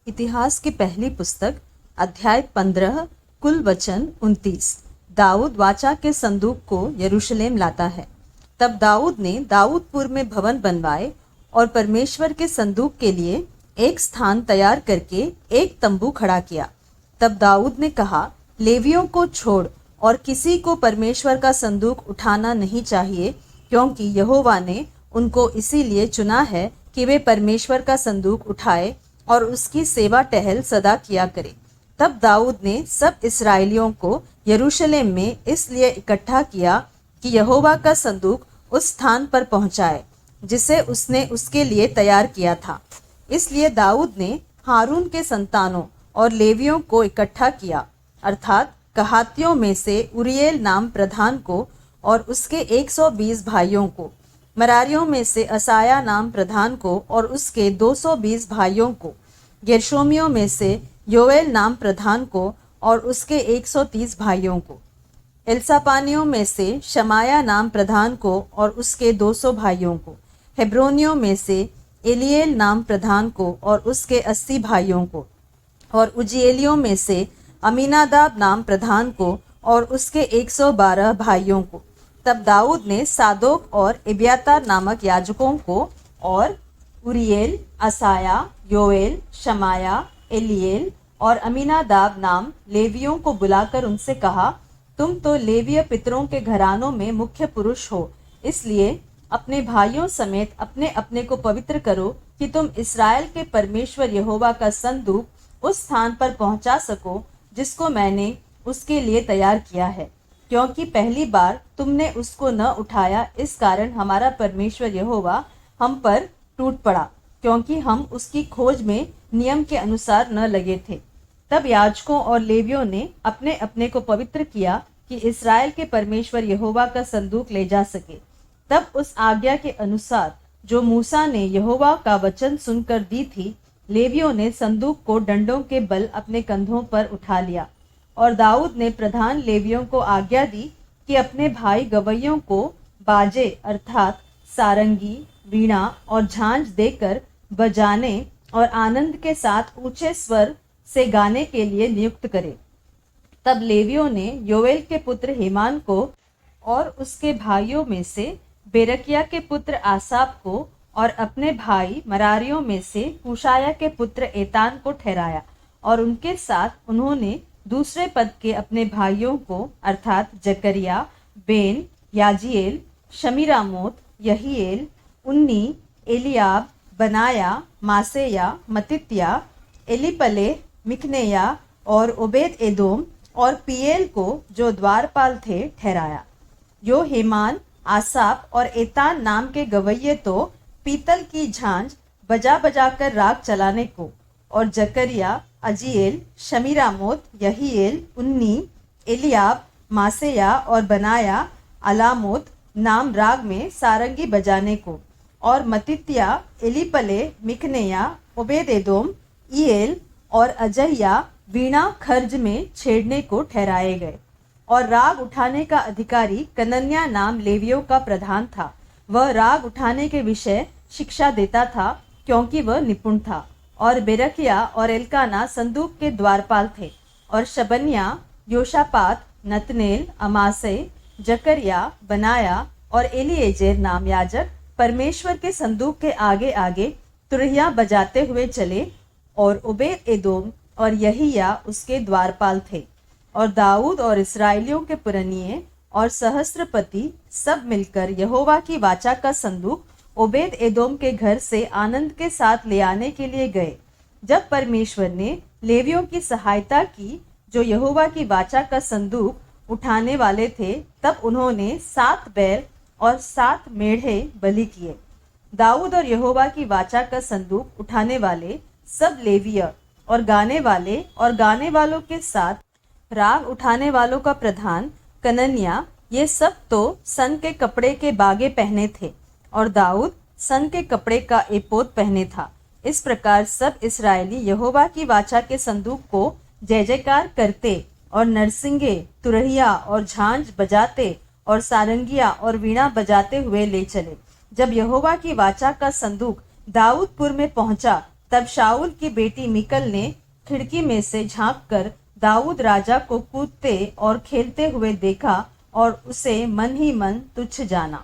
इतिहास की पहली पुस्तक अध्याय 15 कुल वचन 29। दाऊद वाचा के संदूक को यरूशलेम लाता है। तब दाऊद ने दाऊदपुर में भवन बनवाए और परमेश्वर के संदूक के लिए एक स्थान तैयार करके एक तंबू खड़ा किया। तब दाऊद ने कहा, लेवियों को छोड़ और किसी को परमेश्वर का संदूक उठाना नहीं चाहिए, क्योंकि यहोवा ने उनको इसीलिए चुना है कि वे परमेश्वर का संदूक उठाए और उसकी सेवा टहल सदा किया करे। तब दाऊद ने सब इस्राएलियों को यरूशलेम में इसलिए इकट्ठा किया कि यहोवा का संदूक उस स्थान पर पहुंचाए जिसे उसने उसके लिए तैयार किया था। इसलिए दाऊद ने हारून के संतानों और लेवियों को इकट्ठा किया, अर्थात कहातियों में से उरियेल नाम प्रधान को और उसके 120 भाइयों को, मरारियों में से असाया नाम प्रधान को और उसके 220 भाइयों को, गेर्शोमियों में से योएल नाम प्रधान को और उसके 130 भाइयों को, एल्सापानियों में से शमाया नाम प्रधान को और उसके 200 भाइयों को, हेब्रोनियों में से एलिएल नाम प्रधान को और उसके 80 भाइयों को, और उजिएलियों में से अमीनादाब नाम प्रधान को और उसके 112 भाइयों को। तब दाऊद ने सादोक और एब्यातार नामक याजकों को और उरियेल, असाया, योएल, शमाया, एलिएल और अमीनादाब नाम लेवियों को बुलाकर उनसे कहा, तुम तो लेवीय पितरों के घरानों में मुख्य पुरुष हो, इसलिए अपने भाइयों समेत अपने अपने को पवित्र करो कि तुम इस्राएल के परमेश्वर यहोवा का संदूक उस स्थान पर पहुंचा सको जिसको मैंने उसके लिए तैयार किया है, क्योंकि पहली बार तुमने उसको न उठाया, इस कारण हमारा परमेश्वर यहोवा हम पर टूट पड़ा, क्योंकि हम उसकी खोज में नियम के अनुसार न लगे थे। तब याजकों और लेवियों ने अपने अपने को पवित्र किया कि इस्राएल के परमेश्वर यहोवा का संदूक ले जा सके। तब उस आज्ञा के अनुसार जो मूसा ने यहोवा का वचन सुनकर दी थी, लेवियों ने संदूक को डंडों के बल अपने कंधों पर उठा लिया। और दाऊद ने प्रधान लेवियों को आज्ञा दी कि अपने भाई गवैयों को बाजे अर्थात सारंगी, वीणा और झांझ देकर बजाने और आनंद के साथ ऊंचे स्वर से गाने के लिए नियुक्त करे। तब लेवियों ने योएल के पुत्र हेमान को और उसके भाइयों में से बेरकिया के पुत्र आसाप को और अपने भाई मरारियों में से हुशाया के पुत्र एतान को ठहराया, और उनके साथ उन्होंने दूसरे पद के अपने भाइयों को अर्थात जकरिया, बेन, याजिएल, शमीरामोत, यहीएल, उन्नी, एलियाब, बनाया, मासेया, मतित्या, एलीपले, मिकनेया और ओबेद एदोम और पीएल को जो द्वारपाल थे ठहराया। यो हेमान, आसाप और एतान नाम के गवैये तो पीतल की झांझ बजा बजा कर राग चलाने को, और जकरिया, अजीएल, शमीरामोत, यहीएल, उन्नी, एलियाब, मासेया और बनाया अलामोत नाम राग में सारंगी बजाने को, और मतित्या, एलीपले, मिकनेया, ओबेदेदोम, ईएल और अजह्या वीणा खर्ज में छेड़ने को ठहराए गए। और राग उठाने का अधिकारी कनन्या नाम लेवियों का प्रधान था। वह राग उठाने के विषय शिक्षा देता था, क्योंकि वह निपुण था। और बेरकिया और एल्काना संदूक के द्वारपाल थे, और शबन्या, योशापात, नतनेल, अमासे, जकरिया, बनाया और एलिएजेर नाम याजक परमेश्वर के संदूक के आगे आगे तुरहिया बजाते हुए चले, और ओबेद एदोम और यहिया उसके द्वारपाल थे। और दाऊद और इस्राएलियों के पुरनिये और सहस्त्रपति सब मिलकर यहोवा की वाचा का संदूक ओबेद एदोम के घर से आनंद के साथ ले आने के लिए गए। जब परमेश्वर ने लेवियों की सहायता की जो यहोवा की वाचा का संदूक उठाने वाले थे, तब उन्होंने 7 बैल और 7 मेढ़े बलि किए। दाऊद और यहोवा की वाचा का संदूक उठाने वाले सब लेविय और गाने वालों के साथ राग उठाने वालों का प्रधान कनन्या, ये सब तो सन के कपड़े के बागे पहने थे, और दाऊद सन के कपड़े का एपोद पहने था। इस प्रकार सब इस्राएली यहोवा की वाचा के संदूक को जय जयकार करते और नरसिंगे, तुरहिया और झांझ बजाते और सारंगिया और वीणा बजाते हुए ले चले। जब यहोवा की वाचा का संदूक दाऊदपुर में पहुंचा, तब शाऊल की बेटी मिकल ने खिड़की में से झांककर दाऊद राजा को कूदते और खेलते हुए देखा और उसे मन ही मन तुच्छ जाना।